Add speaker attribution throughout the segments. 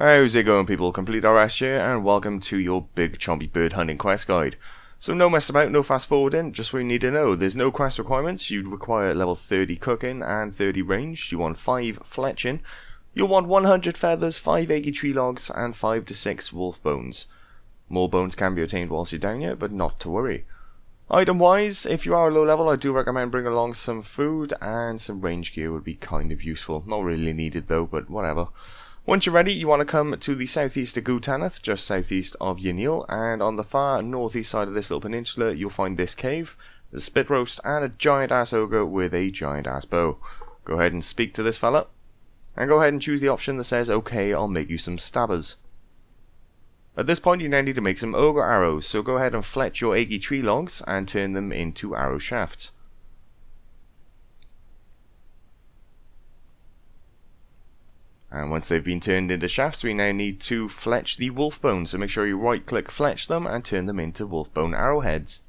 Speaker 1: How's it going, people? TheCompleteRS here, and welcome to your Big Chompy Bird Hunting Quest guide. So no mess about, no fast forwarding, just what you need to know. There's no quest requirements. You'd require level 30 cooking and 30 range. You want 5 fletching. You'll want 100 feathers, 5 achy tree logs, and 5 to 6 wolf bones. More bones can be obtained whilst you're down here, but not to worry. Item wise, if you are low level, I do recommend bringing along some food, and some range gear would be kind of useful. Not really needed though, but whatever. Once you're ready, you want to come to the southeast of Gutaneth, just southeast of Yanil, and on the far northeast side of this little peninsula, you'll find this cave, a spit roast, and a giant ass ogre with a giant ass bow. Go ahead and speak to this fella, and go ahead and choose the option that says, okay, I'll make you some stabbers. At this point, you now need to make some ogre arrows, so go ahead and fletch your achy tree logs and turn them into arrow shafts. And once they've been turned into shafts, we now need to fletch the wolf bones. So make sure you right click fletch them and turn them into wolf bone arrowheads.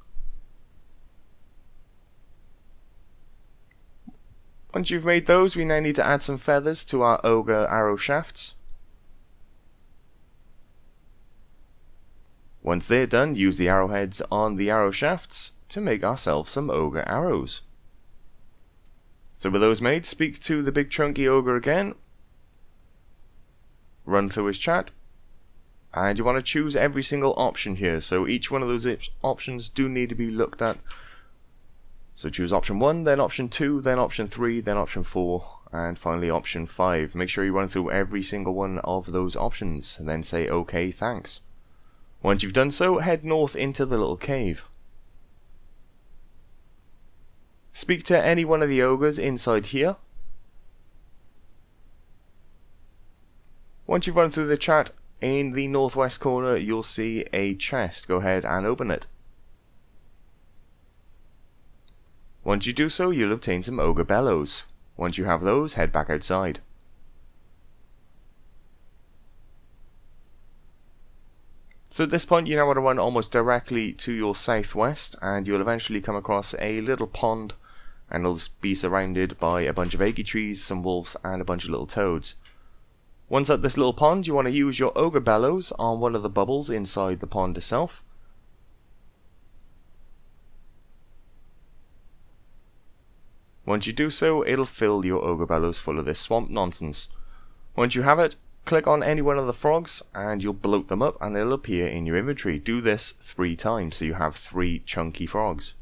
Speaker 1: Once you've made those, we now need to add some feathers to our ogre arrow shafts. Once they're done, use the arrowheads on the arrow shafts to make ourselves some ogre arrows. So with those made, speak to the big chunky ogre again. Run through his chat, and you want to choose every single option here, so each one of those options do need to be looked at. So choose option 1, then option 2, then option 3, then option 4, and finally option 5. Make sure you run through every single one of those options, and then say okay, thanks. Once you've done so, head north into the little cave. Speak to any one of the ogres inside here. Once you've run through the chat, in the northwest corner you'll see a chest. Go ahead and open it. Once you do so, you'll obtain some ogre bellows. Once you have those, head back outside. So at this point, you now want to run almost directly to your southwest, and you'll eventually come across a little pond, and it'll be surrounded by a bunch of achy trees, some wolves, and a bunch of little toads. Once at this little pond, you want to use your ogre bellows on one of the bubbles inside the pond itself. Once you do so, it'll fill your ogre bellows full of this swamp nonsense. Once you have it, click on any one of the frogs and you'll bloat them up and it'll appear in your inventory. Do this 3 times so you have 3 chunky frogs.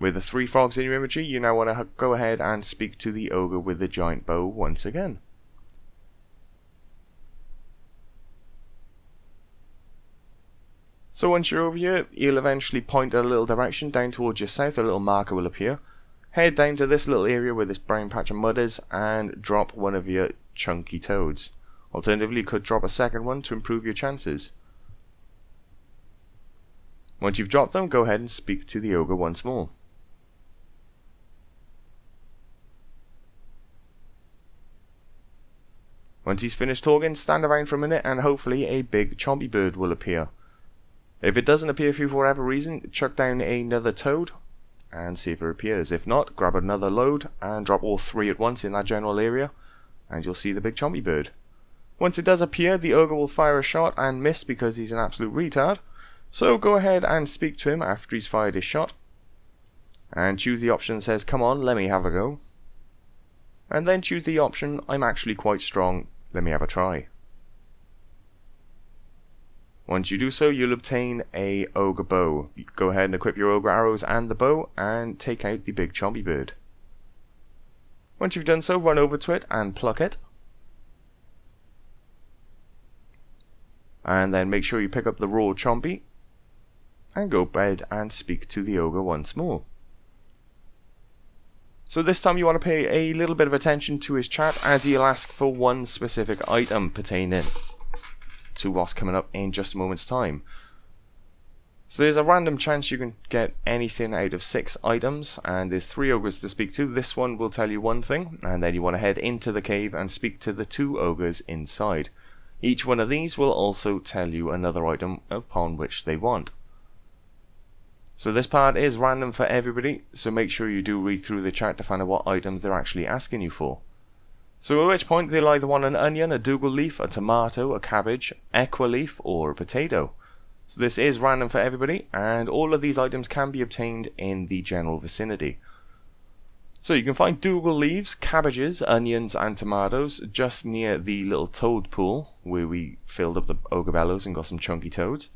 Speaker 1: With the 3 frogs in your inventory, you now want to go ahead and speak to the ogre with the giant bow once again. So once you're over here, you'll eventually point a little direction down towards your south. A little marker will appear. Head down to this little area where this brown patch of mud is and drop one of your chunky toads. Alternatively, you could drop a second one to improve your chances. Once you've dropped them, go ahead and speak to the ogre once more. Once he's finished talking, stand around for a minute and hopefully a big chompy bird will appear. If it doesn't appear for you for whatever reason, chuck down another toad and see if it appears. If not, grab another load and drop all 3 at once in that general area and you'll see the big chompy bird. Once it does appear, the ogre will fire a shot and miss because he's an absolute retard. So go ahead and speak to him after he's fired his shot and choose the option that says, come on, let me have a go. And then choose the option, I'm actually quite strong, let me have a try. Once you do so, you'll obtain a ogre bow. Go ahead and equip your ogre arrows and the bow and take out the big chompy bird. Once you've done so, run over to it and pluck it. And then make sure you pick up the raw chompy and go ahead and speak to the ogre once more. So this time you want to pay a little bit of attention to his chat, as he'll ask for one specific item pertaining to what's coming up in just a moment's time. So there's a random chance you can get anything out of 6 items, and there's 3 ogres to speak to. This one will tell you one thing, and then you want to head into the cave and speak to the 2 ogres inside. Each one of these will also tell you another item upon which they want. So this part is random for everybody, so make sure you do read through the chat to find out what items they're actually asking you for. So at which point they'll either want an onion, a dougal leaf, a tomato, a cabbage, equa leaf, or a potato. So this is random for everybody, and all of these items can be obtained in the general vicinity. So you can find dougal leaves, cabbages, onions, and tomatoes just near the little toad pool where we filled up the ogre bellows and got some chunky toads.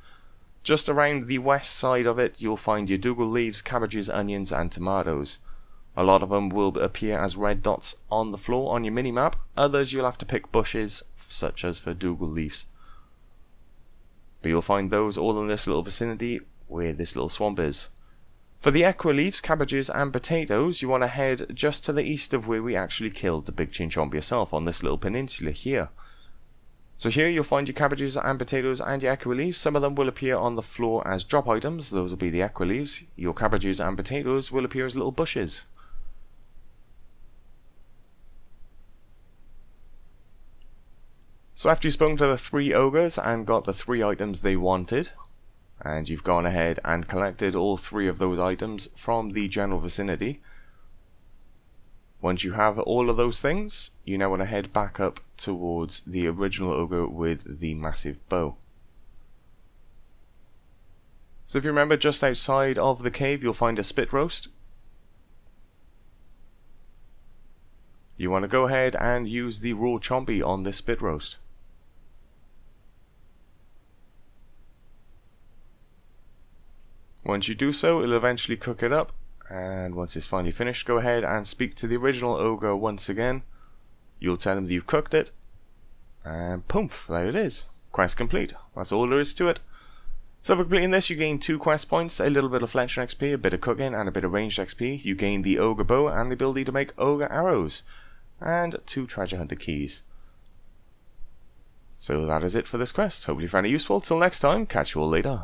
Speaker 1: Just around the west side of it, you'll find your dougal leaves, cabbages, onions, and tomatoes. A lot of them will appear as red dots on the floor on your mini-map. Others you'll have to pick bushes, such as for dougal leaves. But you'll find those all in this little vicinity where this little swamp is. For the equa leaves, cabbages, and potatoes, you want to head just to the east of where we actually killed the big Chompy herself on this little peninsula here. So here you'll find your cabbages and potatoes and your equa leaves. Some of them will appear on the floor as drop items. Those will be the equa leaves. Your cabbages and potatoes will appear as little bushes. So after you've spoken to the 3 ogres and got the 3 items they wanted, and you've gone ahead and collected all 3 of those items from the general vicinity, once you have all of those things, you now want to head back up towards the original ogre with the massive bow. So if you remember, just outside of the cave you'll find a spit roast. You want to go ahead and use the raw chompy on this spit roast. Once you do so, it'll eventually cook it up, and once it's finally finished, go ahead and speak to the original ogre once again. You'll tell him that you've cooked it, and poof, there it is. Quest complete. That's all there is to it. So for completing this, you gain 2 quest points, a little bit of fletching XP, a bit of cooking, and a bit of ranged XP. You gain the ogre bow and the ability to make ogre arrows, and 2 treasure hunter keys. So that is it for this quest. Hopefully you found it useful. Till next time, catch you all later.